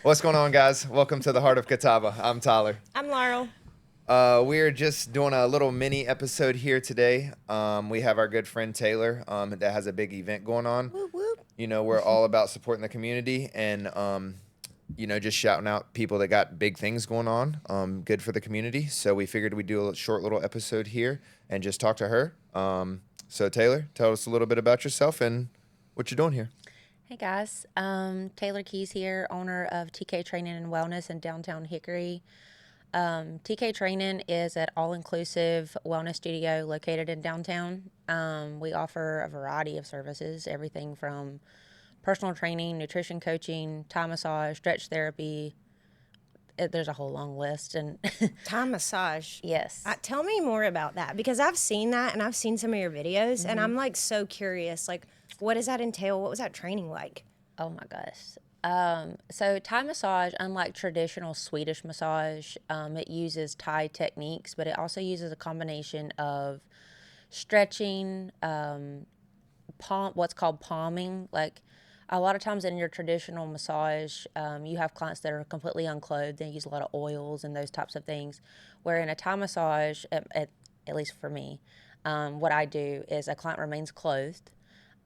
What's going on, guys? Welcome to the Heart of Catawba. I'm Tyler. I'm Laurel. We're just doing a little mini episode here today. We have our good friend Taylor that has a big event going on. Whoop, whoop. You know, we're all about supporting the community and, just shouting out people that got big things going on, good for the community. So we figured we'd do a short little episode here and just talk to her. So Taylor, tell us a little bit about yourself and what you're doing here. Hey guys, Taylor Keys here, owner of TK Training and Wellness in downtown Hickory. TK Training is an all-inclusive wellness studio located in downtown. We offer a variety of services, everything from personal training, nutrition coaching, Thai massage, stretch therapy. There's a whole long list. And Thai massage. yes. Tell me more about that, because I've seen that and I've seen some of your videos and I'm like so curious. Like, what does that entail? What was that training like? Oh my gosh. So Thai massage, unlike traditional Swedish massage, it uses Thai techniques, but it also uses a combination of stretching, what's called palming. Like a lot of times in your traditional massage, you have clients that are completely unclothed. They use a lot of oils and those types of things. Where in a Thai massage, at least for me, what I do is a client remains clothed.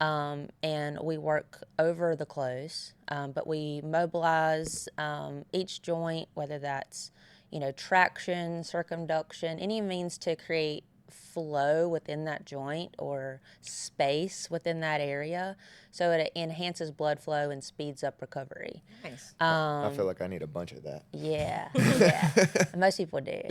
And we work over the clothes, but we mobilize each joint, whether that's, traction, circumduction, any means to create flow within that joint or space within that area, so it enhances blood flow and speeds up recovery. Nice. I feel like I need a bunch of that. Yeah, most people do.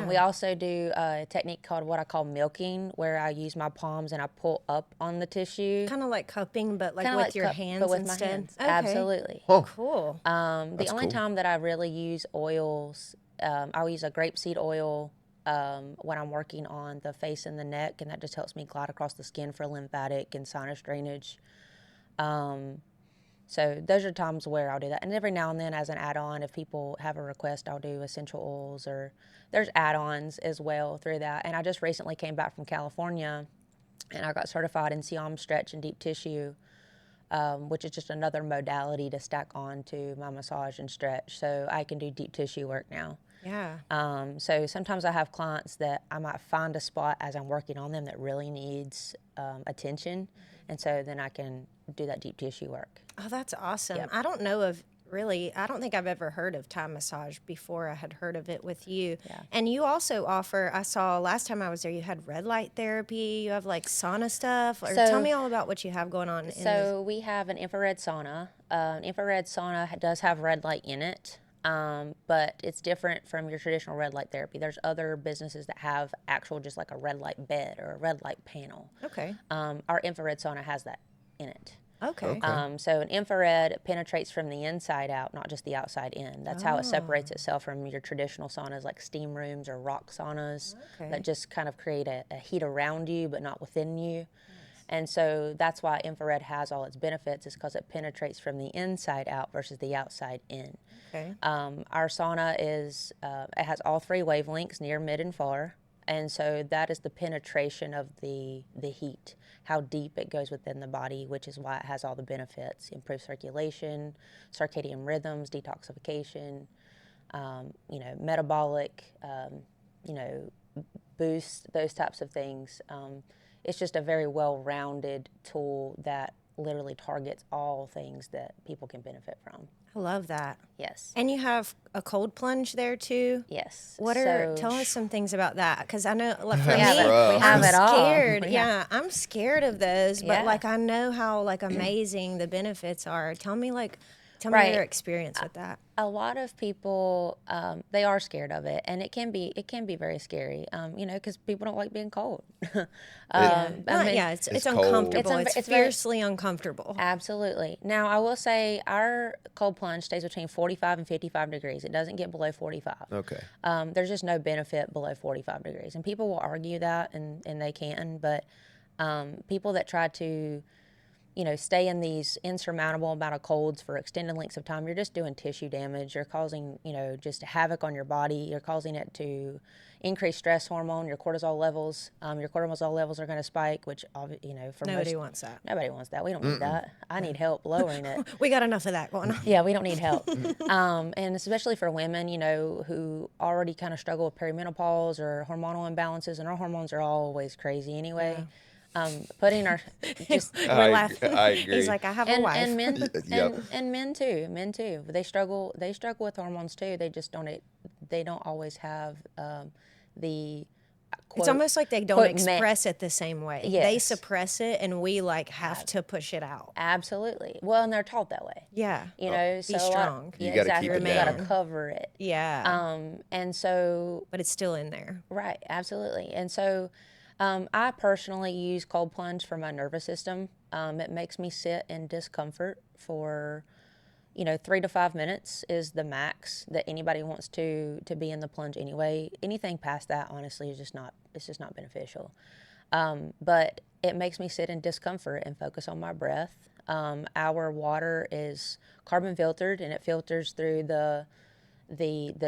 We also do a technique called what I call milking, where I use my palms and I pull up on the tissue. Kind of like cupping, but like Kinda with like your cup, hands but with instead. my hands. Okay. Absolutely. Oh, Cool. The That's only cool. time that I really use oils, I'll use a grapeseed oil when I'm working on the face and the neck, and that just helps me glide across the skin for lymphatic and sinus drainage. So those are times where I'll do that. And every now and then as an add-on, if people have a request, I'll do essential oils, or there's add-ons as well through that. And I just recently came back from California and I got certified in Siam stretch and deep tissue, which is just another modality to stack on to my massage and stretch. So I can do deep tissue work now. Yeah. So sometimes I have clients that I might find a spot as I'm working on them that really needs attention. And so then I can do that deep tissue work. Oh, that's awesome. Yep. I don't think I've ever heard of Thai massage before. I had heard of it with you. Yeah. And you also offer, I saw last time I was there, you had red light therapy, you have like sauna stuff. Or So- tell me all about what you have going on. So we have an infrared sauna. Infrared sauna does have red light in it, but it's different from your traditional red light therapy. There's other businesses that have actual just like a red light bed or a red light panel. Okay. Our infrared sauna has that in it. Okay. So an infrared penetrates from the inside out, not just the outside in. That's how it separates itself from your traditional saunas like steam rooms or rock saunas that just kind of create a heat around you but not within you. And so that's why infrared has all its benefits, is because it penetrates from the inside out versus the outside in. Okay. Our sauna it has all three wavelengths, near, mid, and far. And so that is the penetration of the heat, how deep it goes within the body, which is why it has all the benefits: improved circulation, circadian rhythms, detoxification, metabolic, boost, those types of things. It's just a very well-rounded tool that literally targets all things that people can benefit from. I love that. Yes. And you have a cold plunge there too. Yes. Tell us some things about that, because I know, like, for We me, have it. rough. We have I'm it all. scared. We Yeah, I'm scared of those, but Yeah. like I know how like amazing the benefits are. Tell me Right. your experience with that. A lot of people, they are scared of it, and it can be very scary, because people don't like being cold. It's It's cold. uncomfortable. It's It's very- fiercely uncomfortable. Absolutely. Now, I will say our cold plunge stays between 45 and 55 degrees. It doesn't get below 45. Okay. There's just no benefit below 45 degrees. And people will argue that, and they can, but people that try to stay in these insurmountable amount of colds for extended lengths of time, you're just doing tissue damage. You're causing, just havoc on your body. You're causing it to increase stress hormone, your cortisol levels. Your cortisol levels are going to spike, which, for Nobody wants that. nobody wants that. We don't need that. I need help lowering it. We got enough of that going on. Yeah, we don't need help. And especially for women, who already kind of struggle with perimenopause or hormonal imbalances, and our hormones are always crazy anyway. Yeah. Putting our just We're laughing. I agree. He's like, I have a wife. and men Yep. and men too. They struggle with hormones too. They just don't always have the quote, it's almost like they don't quote, express it the same way. They Yes. suppress it, and we like have to push it out. Absolutely. Well, and they're taught that way. Yeah. So Be strong. You Yeah, gotta exactly. keep it You got to down. cover it. Yeah. And so But it's still in there. right, absolutely. And so I personally use cold plunge for my nervous system. It makes me sit in discomfort for 3 to 5 minutes is the max that anybody wants to be in the plunge anyway. Anything past that, honestly, is just not beneficial. But it makes me sit in discomfort and focus on my breath. Our water is carbon filtered, and it filters through the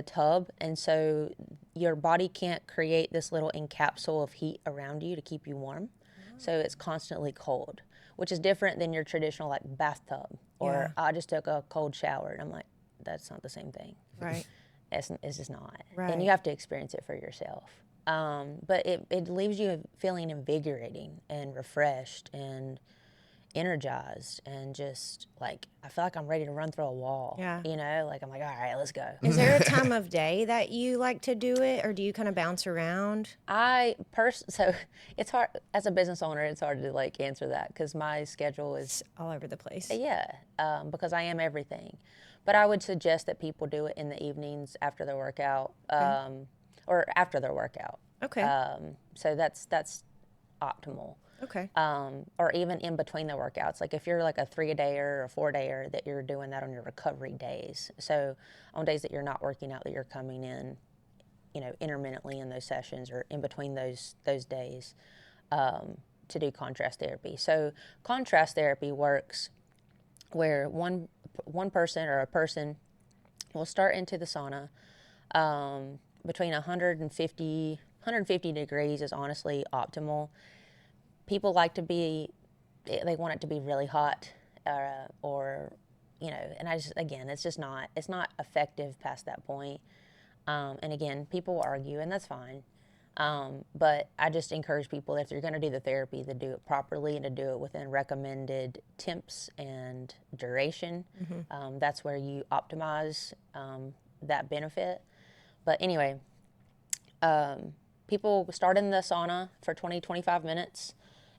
tub, and so your body can't create this little encapsule of heat around you to keep you warm. So it's constantly cold, which is different than your traditional like bathtub or I just took a cold shower, and I'm like, that's not the same thing. Right. It's just not. Right. And you have to experience it for yourself. But it leaves you feeling invigorating and refreshed and energized, and just like I feel like I'm ready to run through a wall. Yeah. Like I'm like, all right, let's go. Is there a time of day that you like to do it, or do you kind of bounce around? So it's hard as a business owner. It's hard to like answer that because my schedule is All over the place. because I am everything. But I would suggest that people do it in the evenings after their workout, or after their workout. Okay. So that's optimal. Okay. Or even in between the workouts. Like if you're like a 3-a-dayer or a 4-dayer, that you're doing that on your recovery days. So on days that you're not working out, that you're coming in, intermittently in those sessions or in between those days to do contrast therapy. So contrast therapy works where one person or a person will start into the sauna between 150 degrees is honestly optimal. People like they want it to be really hot, and it's not effective past that point. And again, people will argue, and that's fine. But I just encourage people, if you're going to do the therapy, to do it properly and to do it within recommended temps and duration. That's where you optimize that benefit. But anyway, people start in the sauna for 20-25 minutes.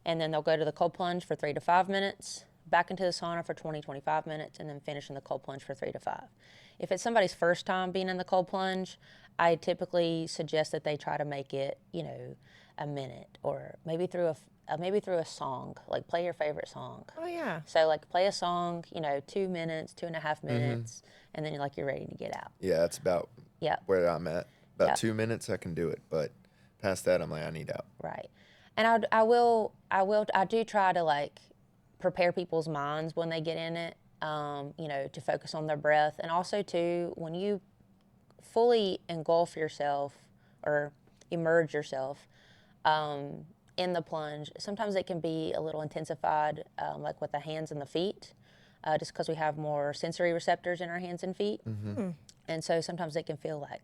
And then they'll go to the cold plunge for 3 to 5 minutes, back into the sauna for 20-25 minutes, and then finish in the cold plunge for 3 to 5. If it's somebody's first time being in the cold plunge, I typically suggest that they try to make it, a minute, or maybe through a song, like play your favorite song. Oh yeah. So like play a song, 2 minutes, 2.5 minutes, and then you're ready to get out. Yeah, that's about Yeah. where I'm at. About Yeah. 2 minutes, I can do it, but past that, I'm like, I need out. Right. And I do try to like prepare people's minds when they get in it, to focus on their breath. And also too, when you fully engulf yourself or immerse yourself in the plunge, sometimes it can be a little intensified, like with the hands and the feet, just because we have more sensory receptors in our hands and feet. And so sometimes it can feel like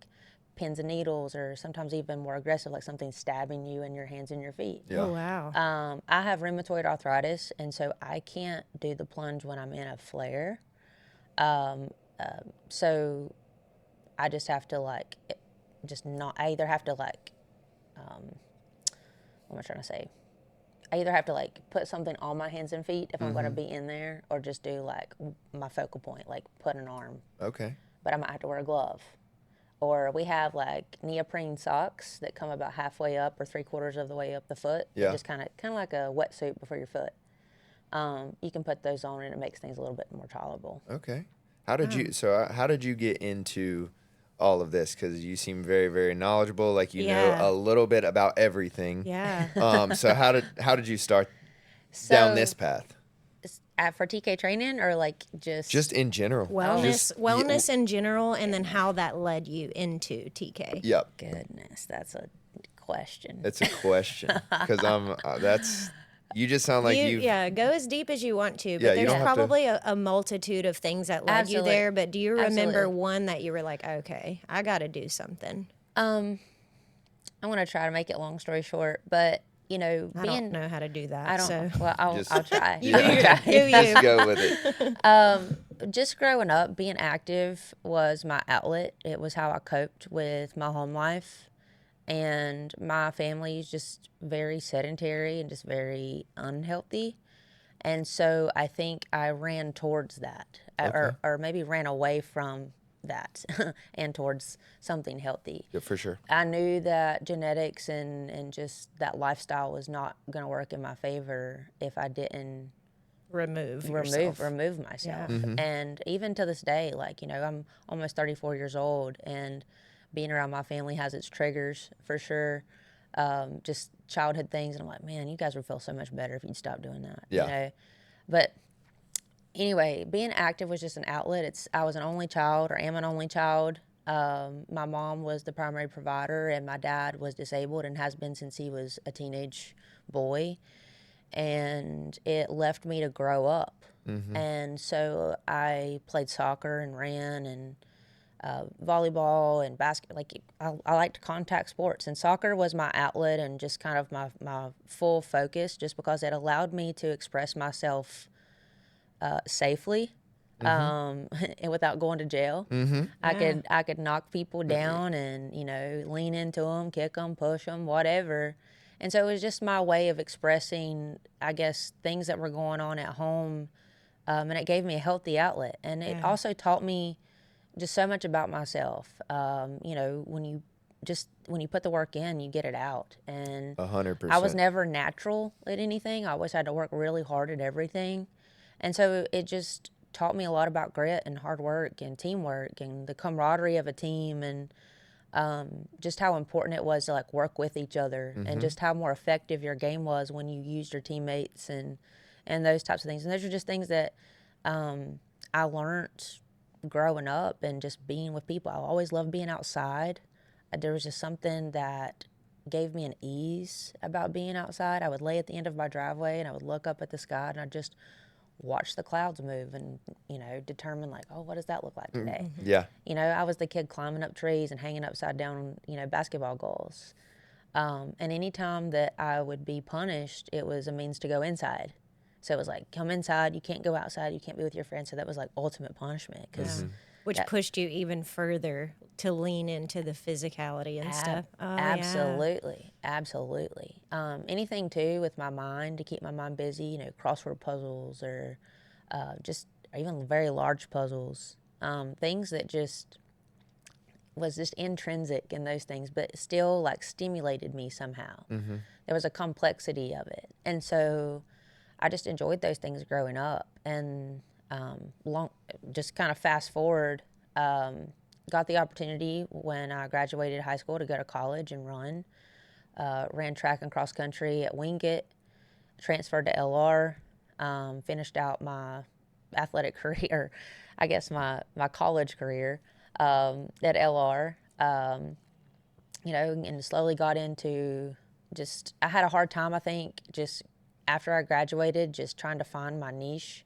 pins and needles, or sometimes even more aggressive, like something stabbing you in your hands and your feet. Yeah. Oh wow. I have rheumatoid arthritis, and so I can't do the plunge when I'm in a flare. So I just have to I either have to what am I trying to say? I either have to like put something on my hands and feet if I'm going to be in there, or just do like my focal point, like put an arm. Okay. But I might have to wear a glove. Or we have like neoprene socks that come about halfway up or 3/4 of the way up the foot. Yeah. Just kind of like a wetsuit before your foot. You can put those on, and it makes things a little bit more tolerable. Okay. How did you get into all of this? Because you seem very, very knowledgeable. Like you know Yeah. a little bit about everything. Yeah. So how did you start down this path? for TK training, or like Just in general. Wellness in general, and then how that led you into TK. Yep. Goodness, that's a question. It's a question because you just sound like you. Yeah, go as deep as you want to, but Yeah, you there's don't have to- probably a multitude of things that led you there. But do you remember Absolutely. one that you were like, okay, I got to do something? I'm gonna try to make it long story short, but I don't know how to do that. I don't. So. Well, I'll try. You I'll try. do you. Just go with it. Just growing up, being active was my outlet. It was how I coped with my home life. And my family is just very sedentary and just very unhealthy. And so I think I ran towards that, or maybe ran away from that and towards something healthy. Yeah, for sure. I knew that genetics and just that lifestyle was not going to work in my favor if I didn't remove myself. Yeah. And even to this day, like, I'm almost 34 years old, and being around my family has its triggers for sure. Just childhood things, and I'm like, man, you guys would feel so much better if you'd stop doing that. Yeah. But anyway, being active was just an outlet. I was an only child, or am an only child. My mom was the primary provider, and my dad was disabled and has been since he was a teenage boy. And it left me to grow up. And so I played soccer and ran and volleyball and basketball. Like, I liked contact sports, and soccer was my outlet and just kind of my full focus, just because it allowed me to express myself safely, and without going to jail. I could knock people down and lean into them, kick them, push them, whatever. And so it was just my way of expressing, I guess, things that were going on at home, and it gave me a healthy outlet. And it also taught me just so much about myself. When you put the work in, you get it out. And 100%. I was never natural at anything. I always had to work really hard at everything. And so it just taught me a lot about grit and hard work and teamwork and the camaraderie of a team, and just how important it was to like work with each other, and just how more effective your game was when you used your teammates and those types of things. And those are just things that I learned growing up and just being with people. I always loved being outside. There was just something that gave me an ease about being outside. I would lay at the end of my driveway and I would look up at the sky and I'd just watch the clouds move and, determine like, oh, what does that look like today? Yeah. I was the kid climbing up trees and hanging upside down, basketball goals. And any time that I would be punished, it was a means to go inside. So it was like, come inside, you can't go outside, you can't be with your friends. So that was like ultimate punishment. Which pushed you even further to lean into the physicality and stuff. Oh, absolutely. Anything too with my mind, to keep my mind busy, crossword puzzles or even very large puzzles. Things that just was just intrinsic in those things, but still like stimulated me somehow. There was a complexity of it. And so I just enjoyed those things growing up. And just kind of fast forward, got the opportunity when I graduated high school to go to college and run. Ran track and cross country at Wingate, transferred to LR, finished out my athletic career, I guess my college career at LR, and slowly got into I had a hard time, I think, just after I graduated, just trying to find my niche.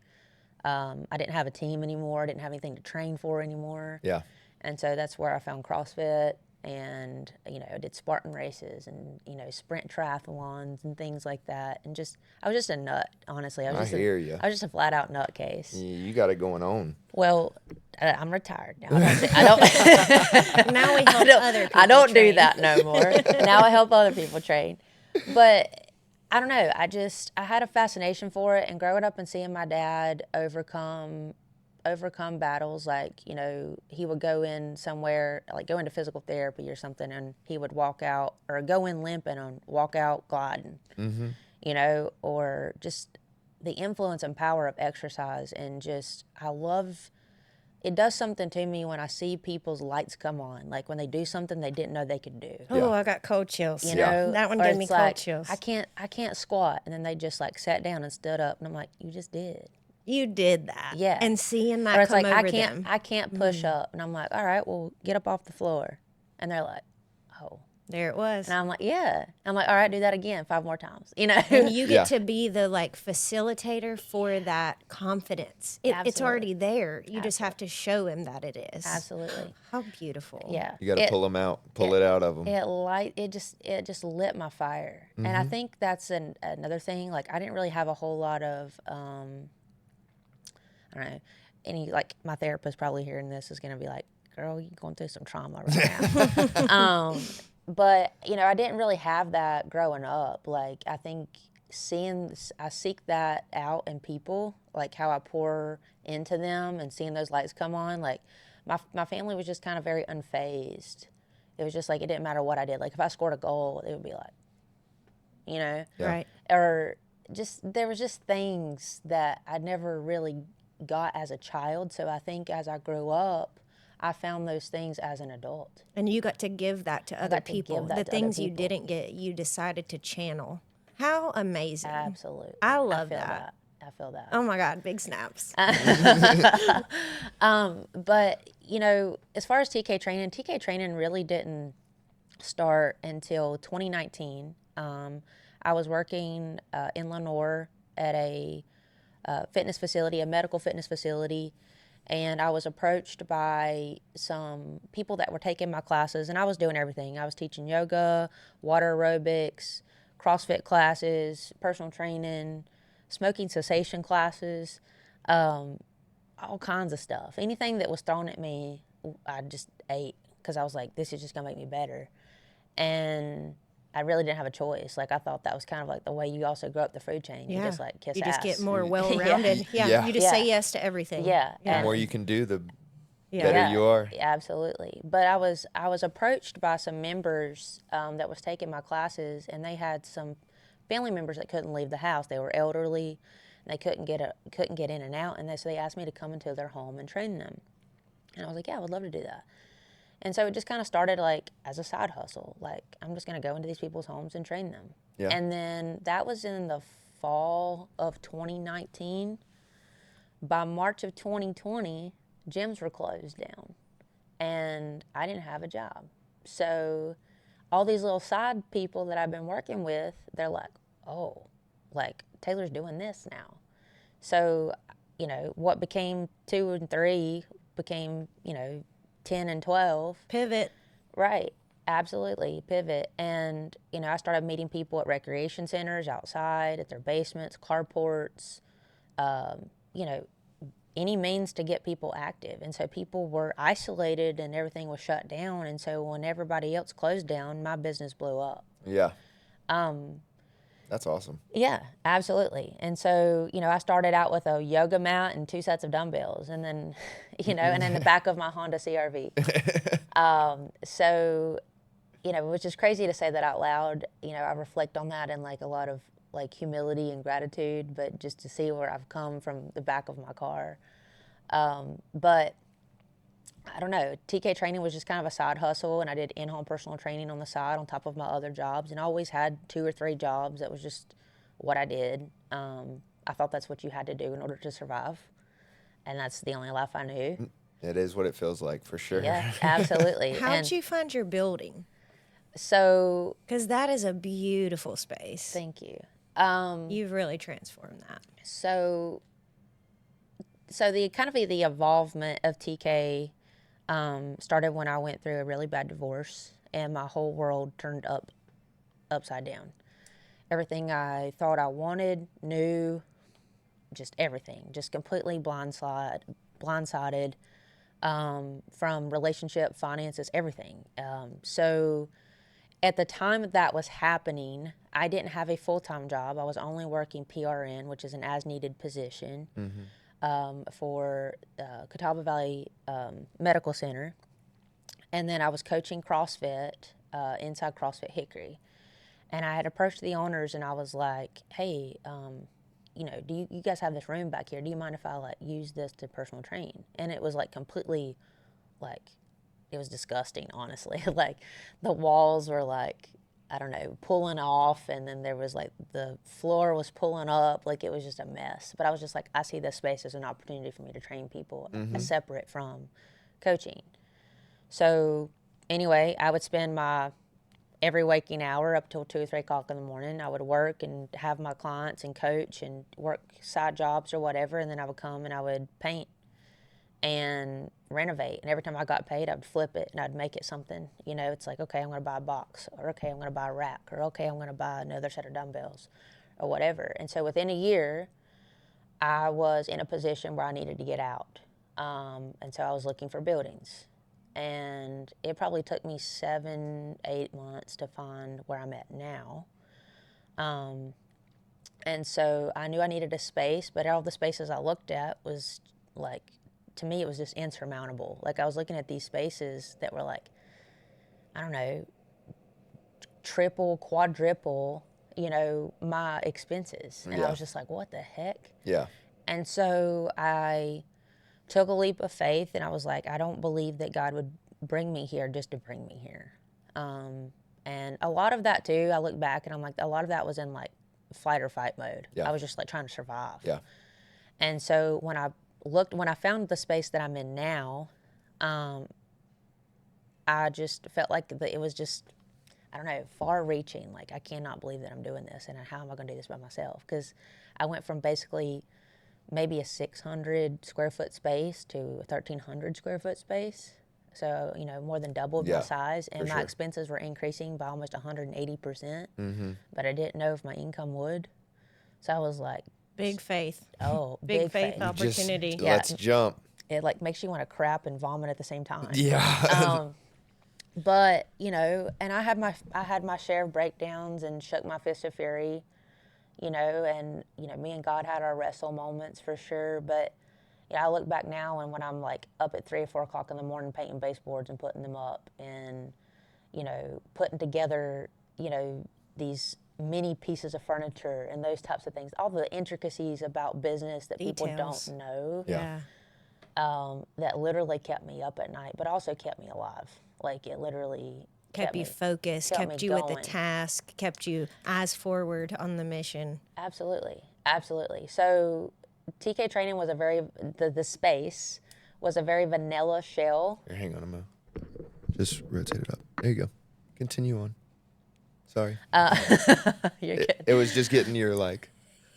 I didn't have a team anymore. I didn't have anything to train for anymore. Yeah. And so that's where I found CrossFit, and, I did Spartan races and, sprint triathlons and things like that. And I was just a nut, honestly. I hear you. I was just a flat out nutcase. You got it going on. Well, I'm retired now. I don't Now we help other people I don't do train. that no more. Now I help other people train. But I don't know. I had a fascination for it, and growing up and seeing my dad overcome battles, like, he would go in somewhere, like go into physical therapy or something, and he would walk out, or go in limping and walk out gliding, or just the influence and power of exercise. And it does something to me when I see people's lights come on, like when they do something they didn't know they could do. Oh, I got cold chills. That one Or gave me it's cold like, chills. I can't squat, and then they just like sat down and stood up, and I'm like, you just did. You did that. Yeah. And seeing Or that it's come like, over I them. can't push up. And I'm like, all right, well, get up off the floor. And they're like, oh. There it was. And I'm like, yeah. I'm like, all right, do that again 5 more times, you know? And you get Yeah. to be the like facilitator for that confidence. It's Absolutely. already there. You just have to show him that it is. Absolutely. How beautiful. Yeah. You got to pull them out, pull it out of them. It just lit my fire. And I think that's another thing. Like, I didn't really have a whole lot of, I don't know, like, my therapist probably hearing this is going to be like, girl, you're going through some trauma right now. But, you know, I didn't really have that growing up. Like, I think I seek that out in people, like how I pour into them and seeing those lights come on. Like, my family was just kind of very unfazed. It was just like, it didn't matter what I did. Like, if I scored a goal, it would be like, you know? Yeah. Right. Or there was just things that I never really got as a child. So I think as I grew up, I found those things as an adult. And you got to give that to other got to people. give that The to other things you people. didn't get, you decided to channel. How amazing. Absolutely. I love feel that. I feel that. Oh my God, big snaps. But, you know, as far as TK training really didn't start until 2019. I was working in Lenore at a fitness facility, a medical fitness facility, and I was approached by some people that were taking my classes, and I was doing everything. I was teaching yoga, water aerobics, CrossFit classes, personal training, smoking cessation classes, all kinds of stuff. Anything that was thrown at me, I just ate because I was like, this is just going to make me better. And I really didn't have a choice. Like, I thought that was kind of like the way you also grow up the food chain. You just like kiss You ass. just get more well-rounded. Yeah. Yeah. You just Yeah. say yes to everything. Yeah. The more you can do, the Yeah. better you are. Yeah, absolutely. But I was approached by some members that was taking my classes, and they had some family members that couldn't leave the house. They were elderly, and they couldn't get in and out. And so they asked me to come into their home and train them. And I was like, yeah, I would love to do that. And so it just kind of started like as a side hustle. Like, I'm just going to go into these people's homes and train them. Yeah. And then that was in the fall of 2019. By March of 2020, gyms were closed down, and I didn't have a job. So all these little side people that I've been working with, they're like, oh, like Taylor's doing this now. So, you know, what became 2 and 3 became, 10 and 12. Pivot. Right. Absolutely. Pivot. And, I started meeting people at recreation centers, outside, at their basements, carports, any means to get people active. And so people were isolated and everything was shut down. And so when everybody else closed down, my business blew up. Yeah. That's awesome. Yeah, absolutely. And so, I started out with a yoga mat and 2 sets of dumbbells, and then, and in the back of my Honda CRV. So, which is crazy to say that out loud. I reflect on that in like a lot of like humility and gratitude, but just to see where I've come from the back of my car. But I don't know, TK training was just kind of a side hustle, and I did in-home personal training on the side on top of my other jobs, and I always had 2 or 3 jobs. That was just what I did. I thought that's what you had to do in order to survive, and that's the only life I knew. It is what it feels like, for sure. Yeah, absolutely. How'd you find your building? So, Because that is a beautiful space. thank you. You've really transformed that. So the kind of the involvement of TK started when I went through a really bad divorce, and my whole world turned upside down. Everything I thought I wanted, knew, just everything, just completely blindsided from relationship, finances, everything. So at the time that was happening, I didn't have a full-time job. I was only working PRN, which is an as-needed position. For Catawba Valley Medical Center. And then I was coaching CrossFit inside CrossFit Hickory. And I had approached the owners, and I was like, hey, do you guys have this room back here? Do you mind if I like use this to personal train? And it was like completely like, it was disgusting, honestly. Like the walls were like I don't know, pulling off, and then there was like the floor was pulling up, like it was just a mess. But I was just like, I see this space as an opportunity for me to train people separate from coaching. So anyway, I would spend my every waking hour up till 2 or 3 o'clock in the morning. I would work and have my clients and coach and work side jobs or whatever, and then I would come and I would paint and renovate. And every time I got paid, I'd flip it and I'd make it something. You know, it's like, okay, I'm going to buy a box, or okay, I'm going to buy a rack, or okay, I'm going to buy another set of dumbbells, or whatever. And so within a year, I was in a position where I needed to get out. And so I was looking for buildings. And it probably took me 7, 8 months to find where I'm at now. And so I knew I needed a space, but all the spaces I looked at was like, to me, it was just insurmountable. Like, I was looking at these spaces that were like, I don't know, triple, quadruple, you know, my expenses. And I was just like, what the heck? Yeah. And so I took a leap of faith, and I was like, I don't believe that God would bring me here just to bring me here. And a lot of that too, I look back and I'm like, a lot of that was in like flight or fight mode. Yeah. I was just like trying to survive. Yeah. And so when I found the space that I'm in now, I just felt like it was just, I don't know, far reaching. Like, I cannot believe that I'm doing this, and how am I going to do this by myself? Because I went from basically maybe a 600 square foot space to a 1,300 square foot space. So, you know, more than doubled my size, and my expenses were increasing by almost 180%. But I didn't know if my income would. So I was like, Big faith. oh, Big faith faith. opportunity. Let's jump. It like makes you want to crap and vomit at the same time. Yeah. But, you know, and I had my share of breakdowns and shook my fist of fury, you know, and, you know, me and God had our wrestle moments for sure. But, you know, I look back now, and when I'm like up at 3 or 4 o'clock in the morning painting baseboards and putting them up, and, you know, putting together, you know, these many pieces of furniture and those types of things, all the intricacies about business that people Details. don't know, Yeah. that literally kept me up at night, but also kept me alive. Like, it literally Kept you focused, kept kept me you with the going. task, kept you eyes forward on the mission. Absolutely. Absolutely. So TK training was the space was a very vanilla shell. Here, hang on a moment. Just rotate it up. There you go. Continue on. Sorry. You're good. It was just getting your, like,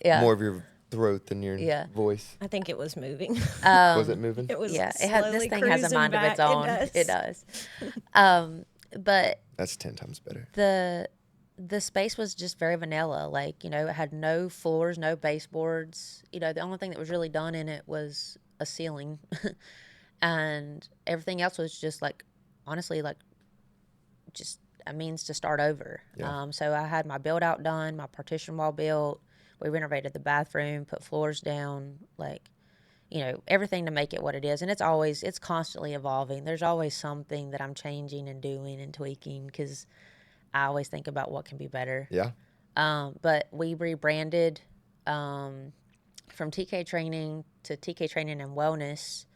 Yeah. more of your throat than your Yeah. voice. I think it was moving. Was it moving? It was Yeah, this slowly thing has a cruising mind of its back. own. It It does. does. But That's 10 times better. the space was just very vanilla. Like, you know, it had no floors, no baseboards. You know, the only thing that was really done in it was a ceiling. And everything else was just like, honestly, like just a means to start over. Yeah. So I had my build out done, my partition wall built. We renovated the bathroom, put floors down, like, you know, everything to make it what it is. And it's constantly evolving. There's always something that I'm changing and doing and tweaking, because I always think about what can be better. Yeah. But we rebranded from TK Training to TK Training and Wellness,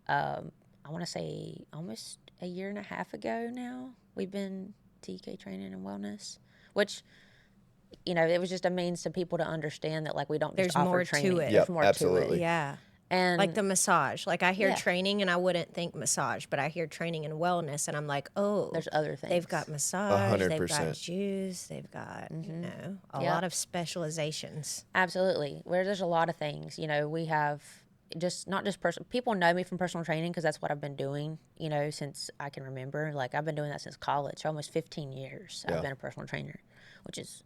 I want to say almost a year and a half ago now. We've been TK Training and Wellness, which, you know, it was just a means to people to understand that, like, we don't There's just offer more to training. it. There's Yep, more absolutely. to it. Yeah. And Like the massage. Like, I hear Yeah. training and I wouldn't think massage, but I hear training and wellness and I'm like, oh, there's other things. they've got massage, they've 100%. got juice, they've got, you know, a Yeah. lot of specializations. Absolutely. Where there's a lot of things, you know, we have just not just people know me from personal training because that's what I've been doing, you know, since I can remember. Like, I've been doing that since college, for almost 15 years. Yeah. I've been a personal trainer, which is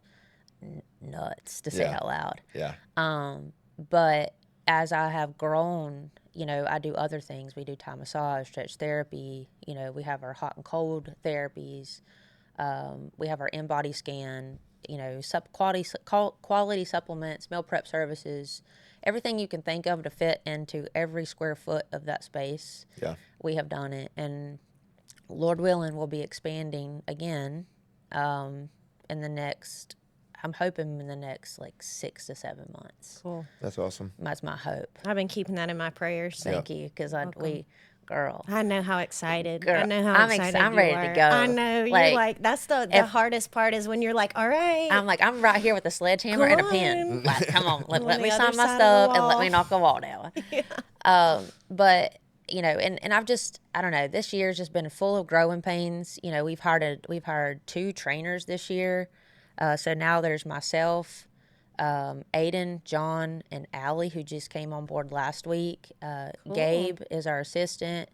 nuts to say Yeah. out loud. Yeah. But as I have grown, you know, I do other things. We do Thai massage, stretch therapy. You know, we have our hot and cold therapies. We have our in-body scan. You know, quality supplements, meal prep services, everything you can think of to fit into every square foot of that space. Yeah. We have done it, and Lord willing, we'll be expanding again in the next. I'm hoping in the next like 6 to 7 months. Cool. That's awesome. That's my hope. I've been keeping that in my prayers. Thank you, because girl. I know how excited. Girl, I know how I'm excited I'm you ready are. to go. I know. You're Like, like, that's the if- hardest part is when you're like, all right. I'm like, I'm right here with a sledgehammer Come and a pen. on. Like, come on, On let the me other sign my side of the stuff and let me wall. knock a wall down. But you know, and I've just, I don't know, this year's just been full of growing pains. You know, we've hired 2 trainers this year. So now there's myself, Aiden, John, and Allie, who just came on board last week. Gabe is our assistant.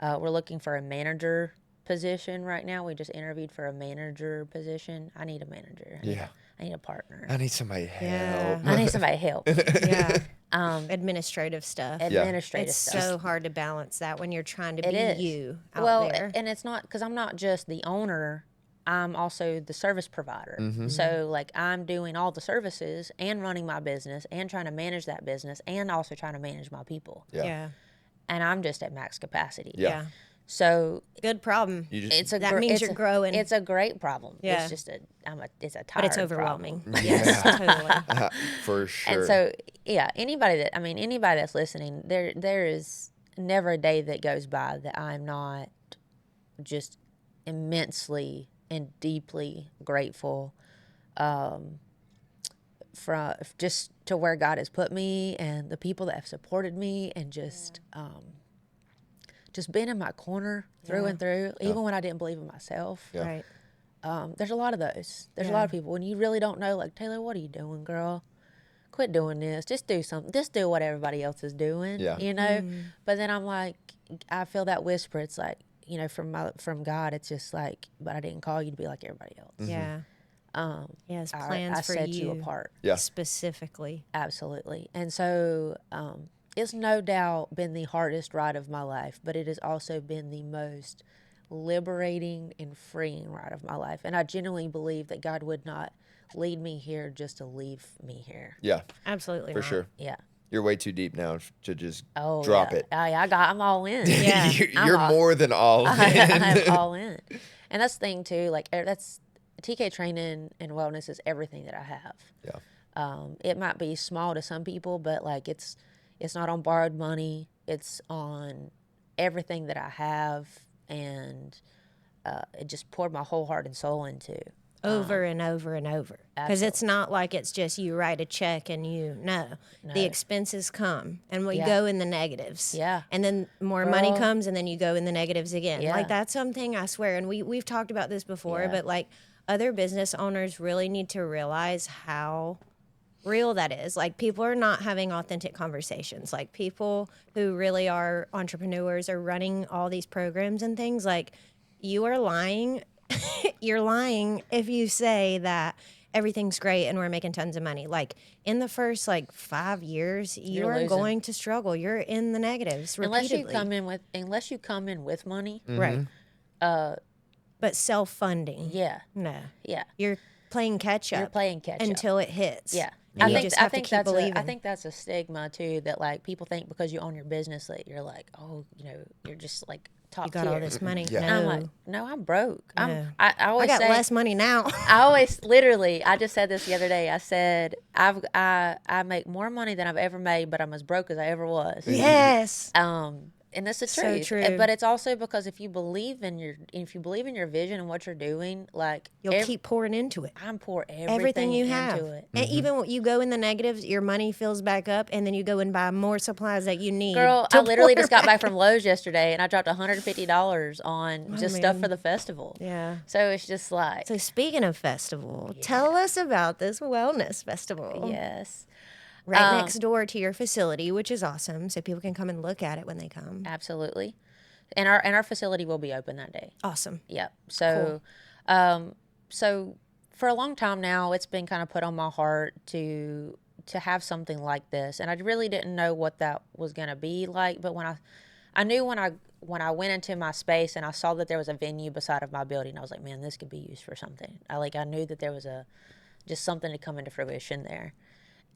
We're looking for a manager position right now. We just interviewed for a manager position. I need a manager. I need a partner. I need somebody to Yeah. help. I need somebody to help. Yeah. Administrative stuff. Administrative It's stuff. so hard to balance that when you're trying to It be is. you out Well, there. and it's not because I'm not just the owner. I'm also the service provider. So like I'm doing all the services and running my business and trying to manage that business and also trying to manage my people. Yeah. And I'm just at max capacity. Yeah. So Good problem. That means you're growing. It's a great problem. Yeah. It's just it's a tired But it's overwhelming. problem. Yes, totally. For sure. And so anybody that's listening, there is never a day that goes by that I'm not just immensely and deeply grateful from just to where God has put me and the people that have supported me and just being in my corner through and through, even when I didn't believe in myself. Right. There's a lot of those. There's a lot of people when you really don't know, like, Taylor, what are you doing, girl? Quit doing this. Just do something. Just do what everybody else is doing. Yeah. You know? But then I'm like, I feel that whisper. It's like, you know, from God, it's just like, but I didn't call you to be like everybody else. Yeah. Yes, plans I for set you, you apart. Yeah. specifically. Absolutely. And so it's no doubt been the hardest ride of my life, but it has also been the most liberating and freeing ride of my life. And I genuinely believe that God would not lead me here just to leave me here. Yeah, Absolutely. for not. sure. Yeah. You're way too deep now to just Oh, drop yeah. it. I'm all in. Yeah. You're more than all in. I'm all in. And that's the thing too, like that's TK training and wellness is everything that I have. Yeah. It might be small to some people, but like it's not on borrowed money. It's on everything that I have, and it just poured my whole heart and soul into. Over and over and over. Because it's not like it's just you write a check and the expenses come and we go in the negatives. Yeah. And then more money comes and then you go in the negatives again. Yeah. Like that's something I swear, and we've talked about this before, Yeah. but like other business owners really need to realize how real that is. Like people are not having authentic conversations. Like people who really are entrepreneurs are running all these programs and things, like you are lying. You're lying if you say that everything's great and we're making tons of money. Like in the first 5 years, you You're are losing. going to struggle. You're in the negatives repeatedly. Unless you come in with money. Right. But self-funding. Yeah. No. Yeah. You're playing catch up. You're playing catch up. until it hits. Yeah. And you just have to keep believing. I think that's a stigma too, that like people think because you own your business that you're like, oh, you know, you're just like top you got tier. all this money. Yeah. No. And I'm like, no, I'm broke. No. I I always got say, less money now. I always literally, I just said this the other day. I said, I make more money than I've ever made, but I'm as broke as I ever was. Yes. And that's the So truth. true. But it's also because if you believe in your vision and what you're doing, like You'll keep pouring into it. I'm pour Everything you into have. it. And even when you go in the negatives, your money fills back up, and then you go and buy more supplies that you need. Girl, to I literally pour just got back from Lowe's yesterday, and I dropped $150 on just stuff man. for the festival. Yeah. So it's just like, So speaking of festival, tell us about this wellness festival. yes, Right next door to your facility, which is awesome. So people can come and look at it when they come. absolutely. And our facility will be open that day. Awesome. Yep. So, so for a long time now, it's been kind of put on my heart to have something like this, and I really didn't know what that was going to be like. But when I knew when I went into my space and I saw that there was a venue beside of my building, I was like, man, this could be used for something. I knew that there was just something to come into fruition there,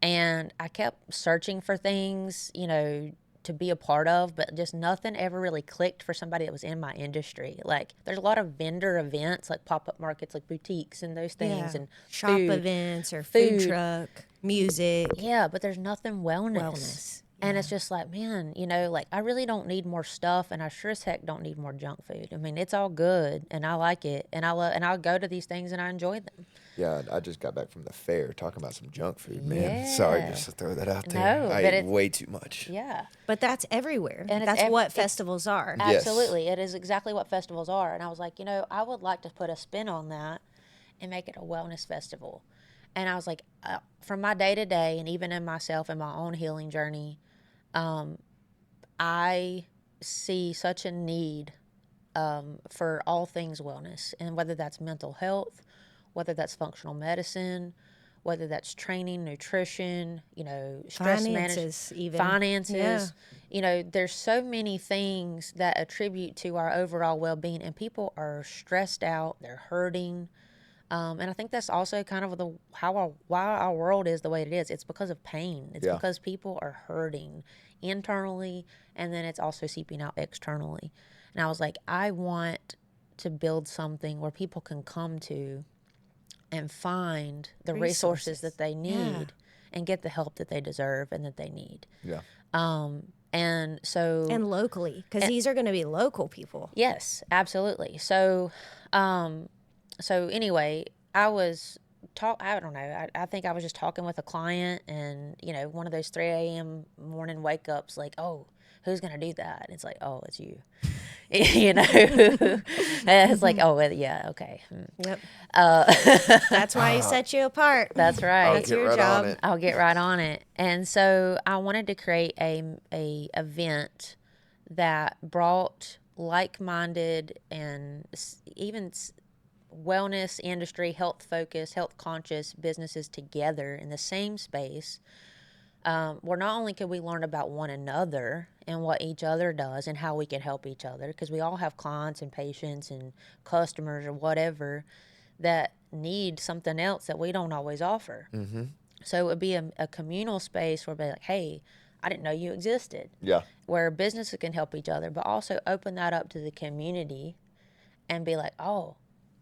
and I kept searching for things, you know, to be a part of, but just nothing ever really clicked for somebody that was in my industry. Like there's a lot of vendor events, like pop-up markets, like boutiques and those things, and shop food. events or food truck, music. Yeah, but there's nothing wellness. Wellness. And it's just like, man, you know, like I really don't need more stuff, and I sure as heck don't need more junk food. I mean, it's all good, and I like it, and I'll go to these things and I enjoy them. Yeah, I just got back from the fair talking about some junk food, man. Sorry, Yeah. just to throw that out there. No, I but ate it's- way too much. Yeah. But that's everywhere. And it's That's what it's- festivals are. Yes. Absolutely. It is exactly what festivals are. And I was like, you know, I would like to put a spin on that and make it a wellness festival. And I was like, from my day to day, and even in myself and my own healing journey, I see such a need for all things wellness, and whether that's mental health, whether that's functional medicine, whether that's training, nutrition, you know, stress management, Finances, even. finances. Yeah. You know, there's so many things that attribute to our overall well-being, and people are stressed out, they're hurting. And I think that's also kind of why our world is the way it is. It's because of pain. It's Yeah. because people are hurting internally, and then it's also seeping out externally. And I was like, I want to build something where people can come to and find the resources that they need Yeah. and get the help that they deserve and that they need. Yeah. And so And locally, because these are going to be local people. yes, absolutely. So, so anyway, I don't know. I think I was just talking with a client, and you know, one of those 3 a.m. morning wake ups, like, oh, who's gonna do that? And it's like, oh, it's you. You know, it's like, oh, well, yeah, okay. Yep. That's why he set you apart. That's right. That's Get your right job. on it. I'll get right on it. And so I wanted to create a event that brought like-minded and even wellness industry, health focused, health conscious businesses together in the same space, where not only could we learn about one another and what each other does and how we can help each other, because we all have clients and patients and customers or whatever that need something else that we don't always offer. Mm-hmm. So it would be a communal space where we'd be like, hey, I didn't know you existed. Yeah. Where businesses can help each other, but also open that up to the community and be like, oh,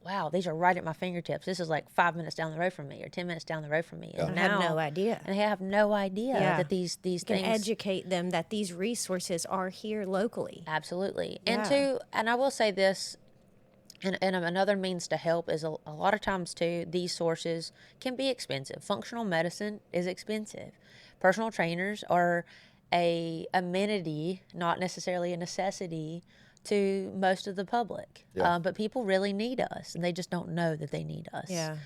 wow, these are right at my fingertips. This is like 5 minutes down the road from me or 10 minutes down the road from me. And I had no idea. And they have no idea Yeah. that these You can things. educate them that these resources are here locally. Absolutely. Yeah. And I will say this, and another means to help is a lot of times too, these sources can be expensive. Functional medicine is expensive. Personal trainers are a amenity, not necessarily a necessity to most of the public. Yeah. But people really need us, and they just don't know that they need us. Yeah.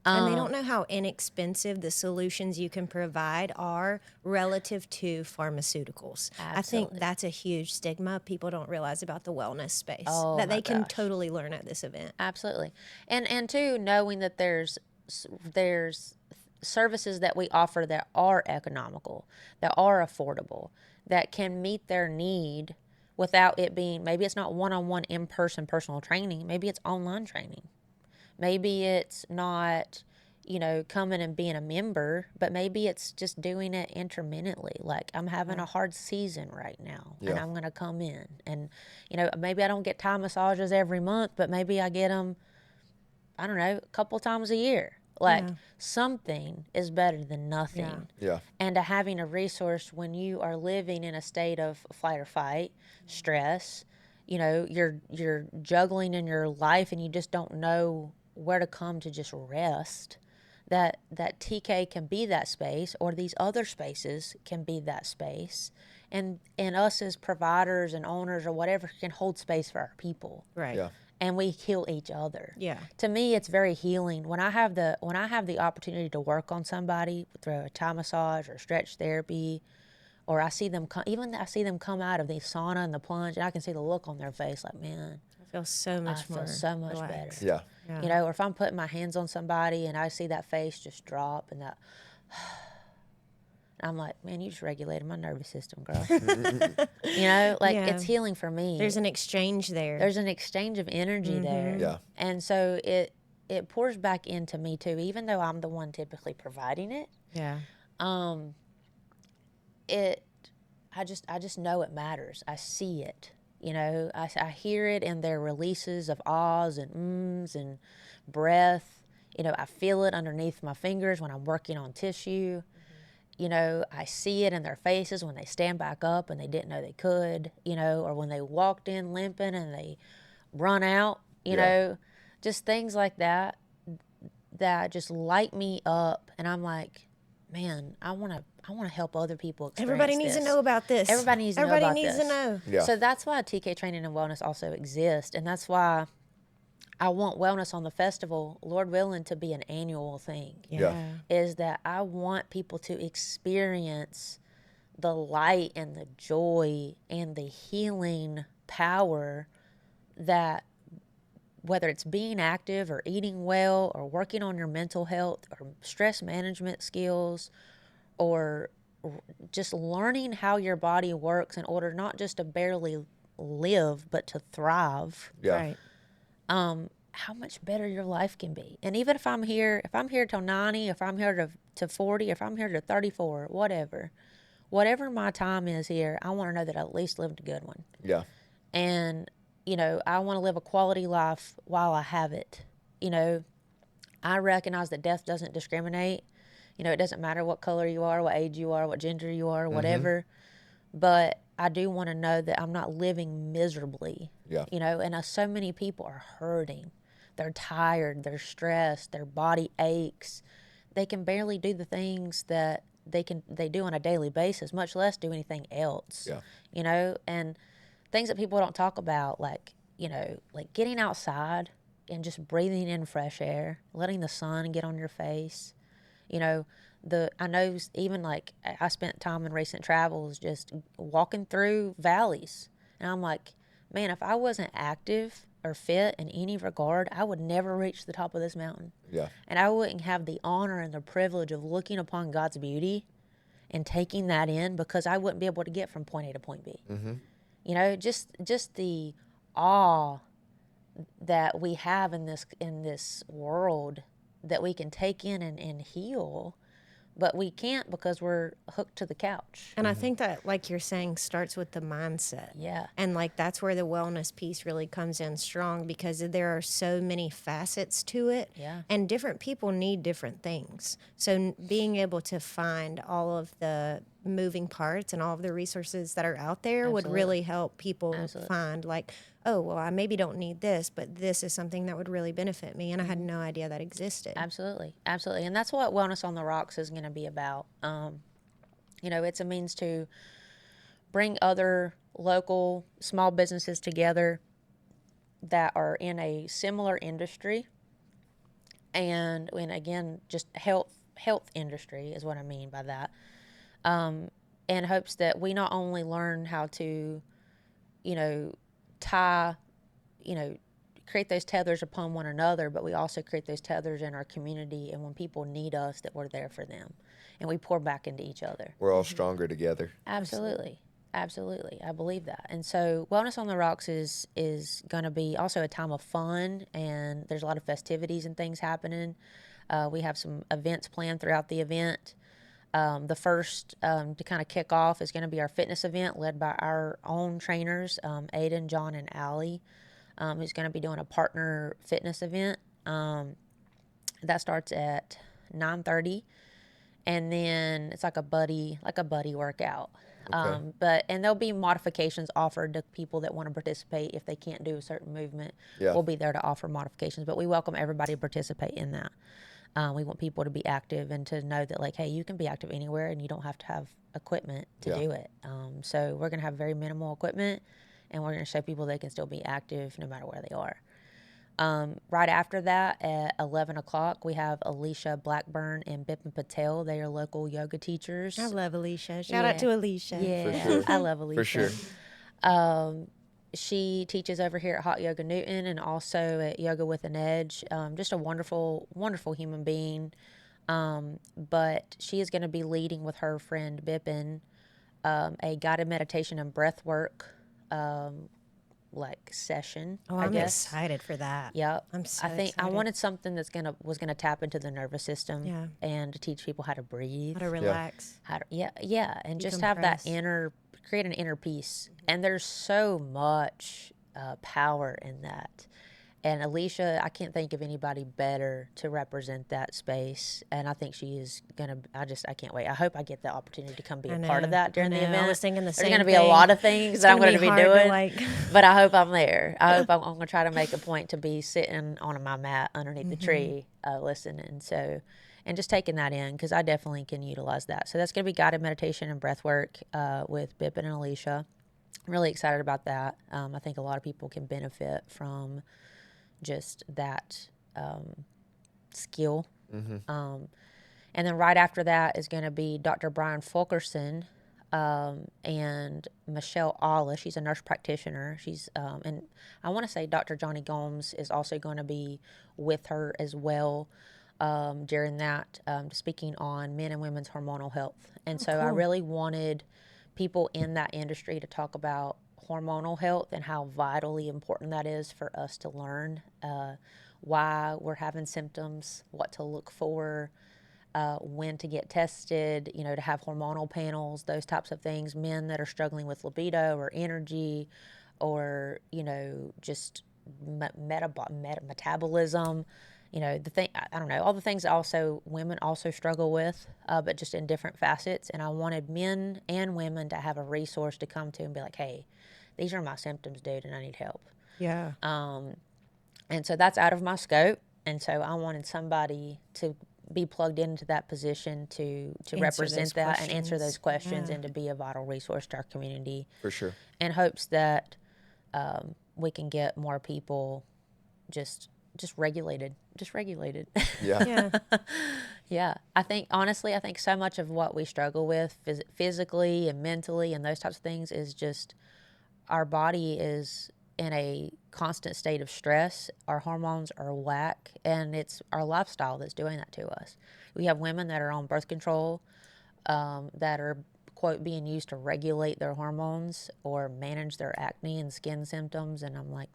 And they don't know how inexpensive the solutions you can provide are relative to pharmaceuticals. I think Absolutely. that's a huge stigma people don't realize about the wellness space Oh, that my they can gosh. totally learn at this event. Absolutely. And too, knowing that there's services that we offer that are economical, that are affordable, that can meet their need without it being, maybe it's not one-on-one in-person personal training, maybe it's online training. Maybe it's not, you know, coming and being a member, but maybe it's just doing it intermittently. Like, I'm having a hard season right now, and Yeah. I'm going to come in. And, you know, maybe I don't get Thai massages every month, but maybe I get them, I don't know, a couple times a year. Like, something is better than nothing. Yeah. And to having a resource when you are living in a state of flight or fight, stress, you know, you're juggling in your life and you just don't know where to come to just rest, that TK can be that space, or these other spaces can be that space, and us as providers and owners or whatever can hold space for our people, Right. Yeah. and we heal each other. Yeah. To me, it's very healing when I have the opportunity to work on somebody through a Thai massage or stretch therapy, or I see them come out of the sauna and the plunge, and I can see the look on their face, like, man, I feel so much I feel more so much relaxed. better. Yeah. Yeah. You know, or if I'm putting my hands on somebody and I see that face just drop and that, I'm like, man, you just regulated my nervous system, girl. You know, like, Yeah. it's healing for me. There's an exchange there. There's an exchange of energy there. Yeah. And so it pours back into me too, even though I'm the one typically providing it. yeah. I just know it matters. I see it. You know, I hear it in their releases of ahs and ums and breath. You know, I feel it underneath my fingers when I'm working on tissue. I see it in their faces when they stand back up and they didn't know they could, or when they walked in limping and they run out, just things like that just light me up. And I'm like, man, I want to help other people experience Everybody needs this. to know about this. Everybody needs to know Everybody about needs this. to know. Yeah. So that's why TK Training and Wellness also exists. And that's why I want Wellness on the Festival, Lord willing, to be an annual thing. Yeah. Is that I want people to experience the light and the joy and the healing power that, whether it's being active or eating well or working on your mental health or stress management skills or just learning how your body works in order not just to barely live but to thrive. Yeah. Right. How much better your life can be. And even if I'm here till 90, if I'm here to 40, if I'm here to 34, whatever my time is here, I want to know that I at least lived a good one. Yeah. And, I want to live a quality life while I have it. I recognize that death doesn't discriminate. It doesn't matter what color you are, what age you are, what gender you are, whatever. But I do want to know that I'm not living miserably. Yeah. And so many people are hurting. They're tired, they're stressed, their body aches. They can barely do the things that they do on a daily basis, much less do anything else. Yeah. And things that people don't talk about, like getting outside and just breathing in fresh air, letting the sun get on your face. I know even like I spent time in recent travels just walking through valleys, and I'm like, man, if I wasn't active or fit in any regard, I would never reach the top of this mountain. Yeah. And I wouldn't have the honor and the privilege of looking upon God's beauty and taking that in, because I wouldn't be able to get from point A to point B. Just the awe that we have in this world that we can take in and heal, but we can't because we're hooked to the couch. And I think that, like you're saying, starts with the mindset. Yeah. And like that's where the wellness piece really comes in strong, because there are so many facets to it. Yeah. And different people need different things. So being able to find all of the moving parts and all of the resources that are out there would Absolutely. really help people Absolutely. find, like, oh, well, I maybe don't need this, but this is something that would really benefit me. And I had no idea that existed. Absolutely. Absolutely. And that's what Wellness on the Rocks is going to be about. It's a means to bring other local small businesses together that are in a similar industry. And again, just health industry is what I mean by that. In hopes that we not only learn how to, tie, create those tethers upon one another, but we also create those tethers in our community. And when people need us, that we're there for them and we pour back into each other. We're all stronger together. Absolutely. Absolutely. I believe that. And so Wellness on the Rocks is going to be also a time of fun, and there's a lot of festivities and things happening. We have some events planned throughout the event. The first to kind of kick off is going to be our fitness event led by our own trainers, Aiden, John, and Allie, who's going to be doing a partner fitness event. That starts at 9:30, and then it's like a buddy workout. Okay. And there'll be modifications offered to people that want to participate if they can't do a certain movement. Yeah. We'll be there to offer modifications, but we welcome everybody to participate in that. We want people to be active and to know that, like, hey, you can be active anywhere and you don't have to have equipment to Yeah. do it. So we're going to have very minimal equipment, and we're going to show people they can still be active no matter where they are. Right after that, at 11 o'clock, we have Alicia Blackburn and Bipin Patel. They are local yoga teachers. I love Alicia. Shout out Yeah. to Alicia. Yeah, sure. I love Alicia. For sure. She teaches over here at Hot Yoga Newton and also at Yoga with an Edge. Just a wonderful, wonderful human being. But she is going to be leading with her friend Bipin a guided meditation and breath work session. Oh, I I'm guess. excited for that. Yep. I'm so I think I excited. wanted something was gonna tap into the nervous system. Yeah. And to teach people how to breathe. How to relax. And just have that Decompress. create an inner peace. And there's so much power in that. And Alicia, I can't think of anybody better to represent that space. And I think she is gonna. I can't wait. I hope I get the opportunity to come be a part of that during the event. I was thinking the same There's gonna be thing. a lot of things that I'm gonna gonna be hard to, doing, like- but I hope I'm there. I hope I'm gonna try to make a point to be sitting on my mat underneath the tree, listening. So, and just taking that in, because I definitely can utilize that. So that's gonna be guided meditation and breath work with Bippin and Alicia. I'm really excited about that. I think a lot of people can benefit from just that skill. And then right after that is going to be Dr. Brian Fulkerson and Michelle Alla. She's a nurse practitioner. She's and I want to say Dr. Johnny Gomes is also going to be with her as well during that, speaking on men and women's hormonal health. And so I really wanted people in that industry to talk about hormonal health and how vitally important that is for us to learn, why we're having symptoms, what to look for, when to get tested, to have hormonal panels, those types of things. Men that are struggling with libido or energy or, just metabolism, the thing, I don't know, all the things that also women also struggle with, but just in different facets. And I wanted men and women to have a resource to come to and be like, hey, these are my symptoms, dude, and I need help. Yeah. And so that's out of my scope. And so I wanted somebody to be plugged into that position to represent that and answer those questions and to be a vital resource to our community. For sure. In hopes that we can get more people just regulated. Yeah. Yeah. Yeah. I think so much of what we struggle with physically and mentally and those types of things is just our body is in a constant state of stress. Our hormones are whack, and it's our lifestyle that's doing that to us. We have women that are on birth control that are, quote, being used to regulate their hormones or manage their acne and skin symptoms. And I'm like,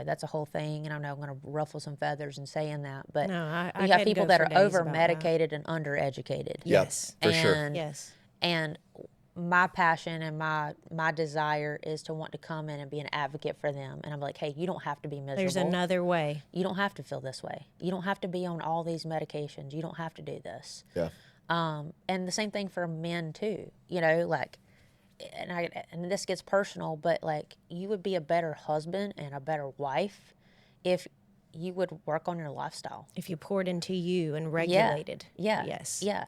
that's a whole thing. And I know I'm going to ruffle some feathers in saying that, but No, I we have could people go that for are days over about that. medicated and undereducated. Yes. For sure. And Yes. and my passion and my desire is to want to come in and be an advocate for them. And I'm like, hey, you don't have to be miserable. There's another way. You don't have to feel this way. You don't have to be on all these medications. You don't have to do this. Yeah. And the same thing for men too. And this gets personal, but like, you would be a better husband and a better wife if you would work on your lifestyle. If you poured into you and regulated. Yeah. Yes. Yeah.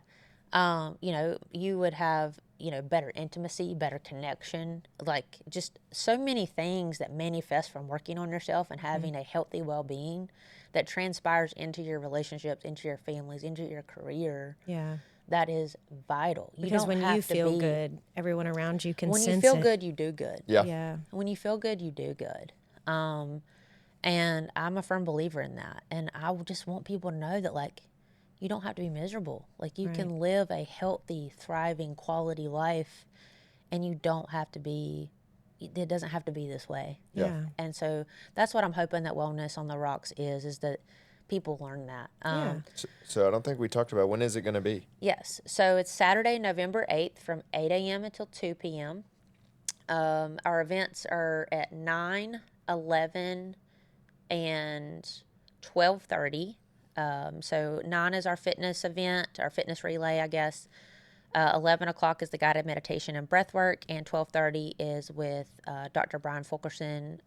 You would have, better intimacy, better connection, like just so many things that manifest from working on yourself and having a healthy well-being that transpires into your relationships, into your families, into your career. Yeah. That is vital. Because when you feel good, everyone around you can sense it. When you feel good, you do good. Yeah. Yeah. When you feel good, you do good. And I'm a firm believer in that. And I just want people to know that, like, you don't have to be miserable. Like, you can live a healthy, thriving, quality life, and you don't have to be, it doesn't have to be this way. Yeah. And so that's what I'm hoping that Wellness on the Rocks is that people learn that. Yeah. So I don't think we talked about, when is it going to be? Yes. So it's Saturday, November 8th from 8 a.m. until 2 p.m. Our events are at 9, 11, and 12:30. So 9 is our fitness event, our fitness relay, I guess. 11 o'clock is the guided meditation and breath work, and 12:30 is with Dr. Brian Fulkerson,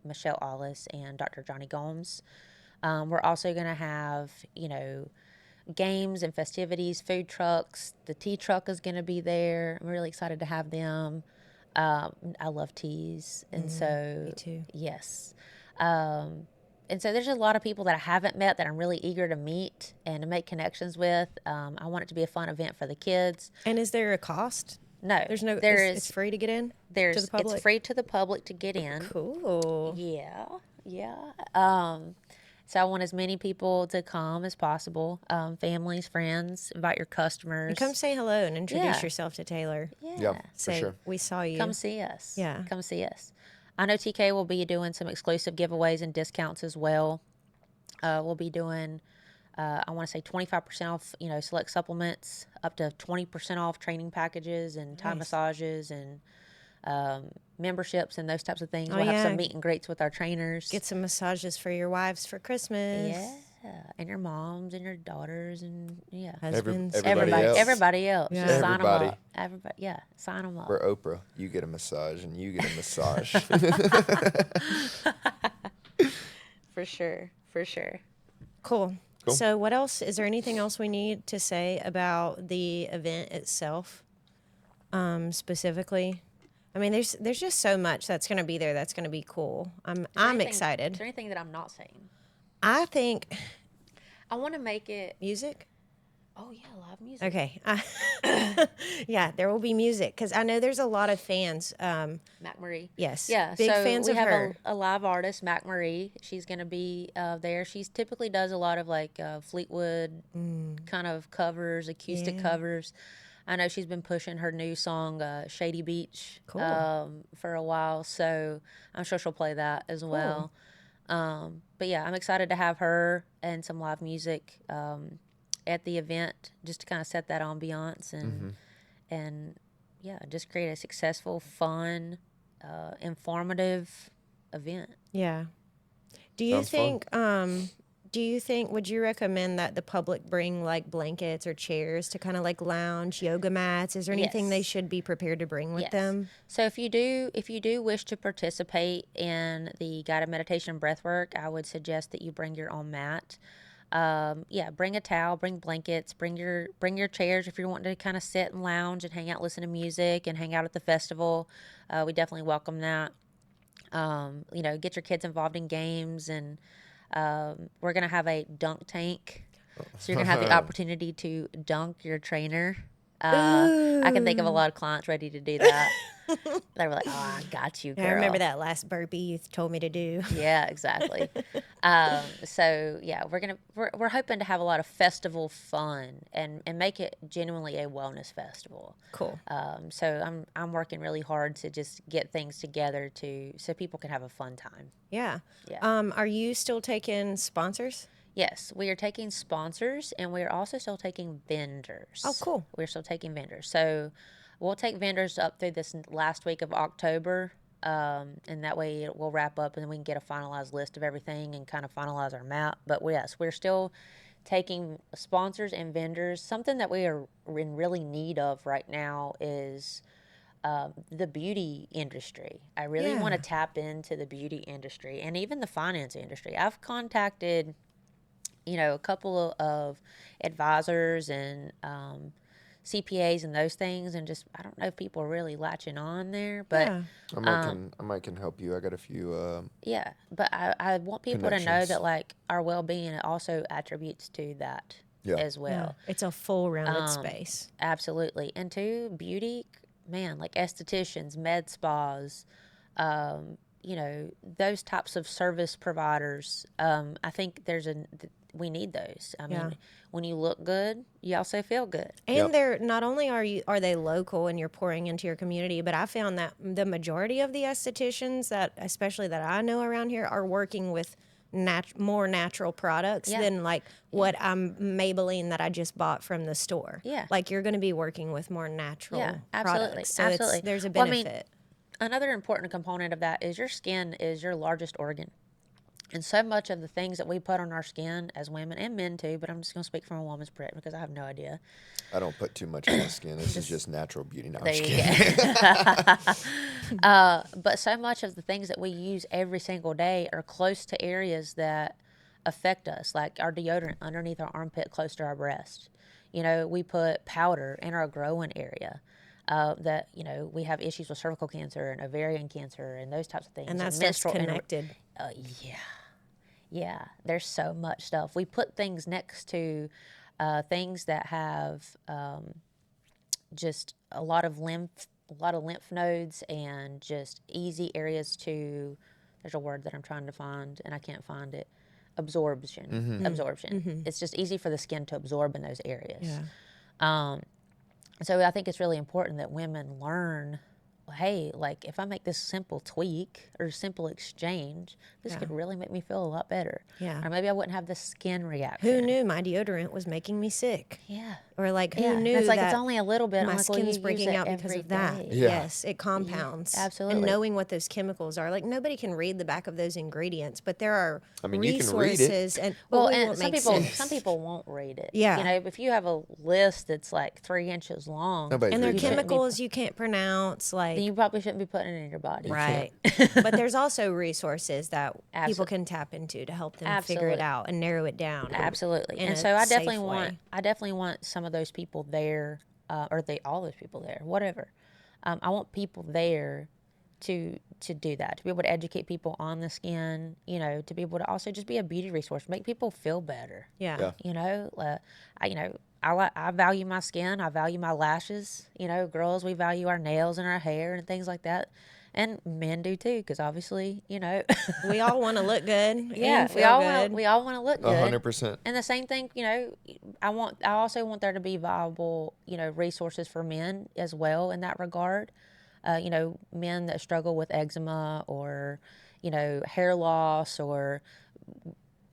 Michelle Allis, and Dr. Johnny Gomes. We're also going to have, games and festivities, food trucks. The tea truck is going to be there. I'm really excited to have them. I love teas, and so Me too. yes. And so there's a lot of people that I haven't met that I'm really eager to meet and to make connections with. I want it to be a fun event for the kids. And is there a cost? No, There's no. It's free to get in. To the public. It's free to the public to get in. Cool. Yeah. So I want as many people to come as possible. Families, friends, invite your customers. And come say hello and introduce Yeah. yourself to Taylor. Yeah, for Say, sure. we saw you. Come see us. Yeah. Come see us. I know TK will be doing some exclusive giveaways and discounts as well. We'll be doing, I want to say 25% off, select supplements, up to 20% off training packages and Thai massages and memberships and those types of things. Oh, We'll have yeah. some meet and greets with our trainers. Get some massages for your wives for Christmas. Yeah, and your moms and your daughters and Husbands. Everybody else. everybody else. Yeah. Just sign them Everybody. up. Everybody, yeah, sign them up. We're Oprah. You get a massage, and you get a massage. For sure, for sure. Cool. Cool. So what else? Is there anything else we need to say about the event itself, specifically? I mean, there's just so much that's going to be there. That's going to be cool. I'm Is excited. there anything that I'm not saying? I think I want to make it. music. Oh yeah, live music. Okay. Yeah, there will be music because I know there's a lot of fans. Mac Marie. Yes. Yeah, Big so fans we of have her. a live artist, Mac Marie. She's going to be there. She's typically does a lot of like Fleetwood kind of covers, acoustic Yeah. covers. I know she's been pushing her new song, Shady Beach, Cool. for a while. So I'm sure she'll play that as well. But yeah, I'm excited to have her and some live music at the event just to kind of set that ambiance and yeah, just create a successful, fun, informative event. Yeah. Do you Sounds fun. think? Would you recommend that the public bring like blankets or chairs to kind of like lounge, yoga mats? Is there anything they Yes. should be prepared to bring with Yes. them? So if you do wish to participate in the guided meditation and breath work, I would suggest that you bring your own mat. Yeah, bring a towel, bring blankets, bring your chairs if you're wanting to kind of sit and lounge and hang out, listen to music, and hang out at the festival. We definitely welcome that. Get your kids involved in games, and we're gonna have a dunk tank, so you're gonna have the opportunity to dunk your trainer. I can think of a lot of clients ready to do that. They were like, "Oh, I got you, girl." I remember that last burpee you told me to do. Yeah, exactly. So yeah, we're hoping to have a lot of festival fun and make it genuinely a wellness festival. Cool. So I'm working really hard to just get things together so people can have a fun time. Yeah. Yeah. Are you still taking sponsors? Yes, we are taking sponsors and we are also still taking vendors. Oh, cool. We're still taking vendors. So we'll take vendors up through this last week of October. And that way we'll wrap up and then we can get a finalized list of everything and kind of finalize our map. But yes, we're still taking sponsors and vendors. Something that we are in really need of right now is the beauty industry. I really want to tap into the beauty industry and even the finance industry. I've contacted a couple of advisors and CPAs and those things, and just I don't know if people are really latching on there, but Yeah. I might can help you. I got a few. yeah, but I want people to know Connections. that like our well-being it also attributes to that Yeah. as well. It's a full rounded space. Absolutely, and to beauty, man, like estheticians, med spas, those types of service providers. I think we need those. I mean, when you look good, you also feel good. And Yep. they're not only are they local and you're pouring into your community, but I found that the majority of the estheticians especially that I know around here are working with more natural products Yeah. than like what I'm Maybelline that I just bought from the store. Yeah. Like you're going to be working with more natural Yeah, absolutely, products. So absolutely. there's a Well, I benefit. mean, another important component of that is your skin is your largest organ. And so much of the things that we put on our skin as women and men too, but I'm just going to speak from a woman's perspective because I have no idea. I don't put too much on my skin. This is just natural beauty. No, I'm There just you kidding. go. But so much of the things that we use every single day are close to areas that affect us, like our deodorant underneath our armpit close to our breast. We put powder in our growing area. That we have issues with cervical cancer and ovarian cancer and those types of things. And that's menstrual connected. Yeah, there's so much stuff. We put things next to things that have just a lot of lymph nodes and just easy areas to. There's a word that I'm trying to find and I can't find it. Absorption. Absorption. It's just easy for the skin to absorb in those areas. Yeah. So I think it's really important that women learn hey, like if I make this simple tweak or simple exchange, this could really make me feel a lot better. Yeah. Or maybe I wouldn't have this skin reaction. Who knew my deodorant was making me sick? Yeah. Or like, who Yeah. knew It's like that it's only a little bit. my I'm like, well, skin's you breaking use it out because every of that? day. Yeah. Yes, it compounds. absolutely. And knowing what those chemicals are, like nobody can read the back of those ingredients, but there are I mean, you can read it. resources and Well, it and won't some make people sense. some people won't read it. Yeah. You know, if you have a list that's like 3 inches long, Nobody's And they're reading that. chemicals you can't pronounce, then like you probably shouldn't be putting it in your body. right. But there's also resources that people can tap into to help them figure it Absolutely. out and narrow it down. Absolutely. in And a so I safe definitely want some of those people there, all those people there, whatever. I want people there to do that, to be able to educate people on the skin, you know, to be able to also just be a beauty resource, make people feel better. Yeah. Yeah. You know, I value my skin. I value my lashes. You know, girls, we value our nails and our hair and things like that. And men do too, because obviously, you know, We all want to look good. yeah, and feel good. we all want to look good. 100%. And the same thing, you know, I also want there to be viable, you know, resources for men as well in that regard. You know, men that struggle with eczema or, you know, hair loss or,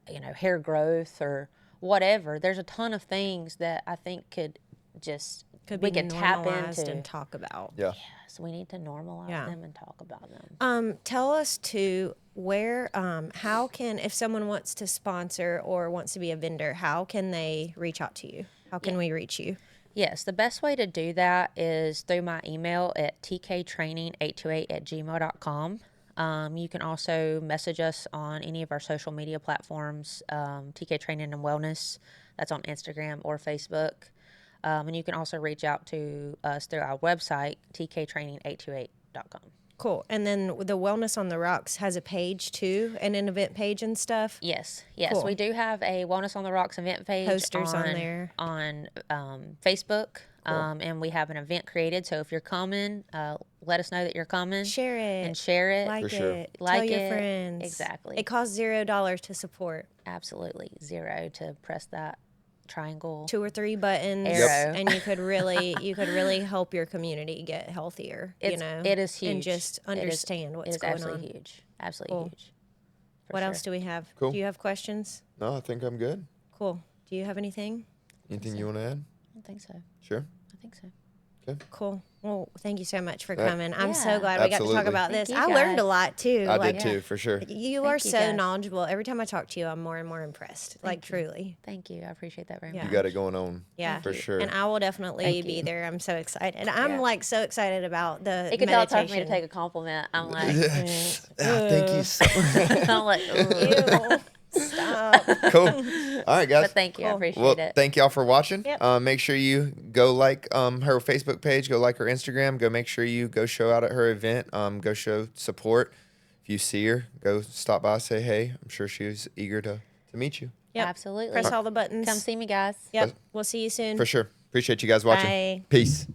you know, hair growth or whatever. There's a ton of things that I think could be we could tap normalized into. and talk about. Yeah. So we need to normalize Yeah. them and talk about them. Tell us too where, how can, if someone wants to sponsor or wants to be a vendor, how can they reach out to you? How can we reach you? Yes, the best way to do that is through my email at tktraining828@gmail.com. You can also message us on any of our social media platforms, TK Training and Wellness. That's on Instagram or Facebook. And you can also reach out to us through our website, tktraining828.com. Cool. And then the Wellness on the Rocks has a page too, and an event page and stuff. Yes, Cool. we do have a Wellness on the Rocks event page. Posters on there. On Facebook. And we have an event created. So if you're coming, let us know that you're coming. Share it. And share it. Like For sure. it. Like Tell your it. friends. Exactly. It costs $0 to support. Absolutely. 0 to press that triangle. 2 or 3 buttons, Arrow. and you could really help your community get healthier. It is huge. and just understand what's going absolutely on. huge. Absolutely huge. For What sure. else do we have? Cool. Do you have questions? No, I think I'm good. Cool. Do you have anything? Anything you want to add? I don't think so. Sure. I think so. Cool. Well, thank you so much for right. coming. I'm so Yeah. glad we got to talk Absolutely. about Thank this. you, I learned a guys. lot too. I like, did too, for sure. You Thank are you, so guys. knowledgeable. Every time I talk to you, I'm more and more impressed. Like truly. Thank you. I appreciate that very Yeah. much. You got it going on. Yeah. For sure. And I will definitely Thank be you. there. I'm so excited. I'm Yeah. like so excited about the You can tell it's hard meditation. for me to take a compliment. I'm like, Thank you so I'm like, "Ugh." Ew. Stop. Cool. All right, guys. But thank you. I appreciate Well, it. thank y'all for watching. Yep. Make sure you go like her Facebook page, go like her Instagram, go make sure you go show out at her event, go show support. If you see her, go stop by, say hey. I'm sure she's eager to meet you. Yep. Absolutely. Press all the buttons. Come see me, guys. Yep. We'll see you soon. For sure. Appreciate you guys watching. Bye. Peace.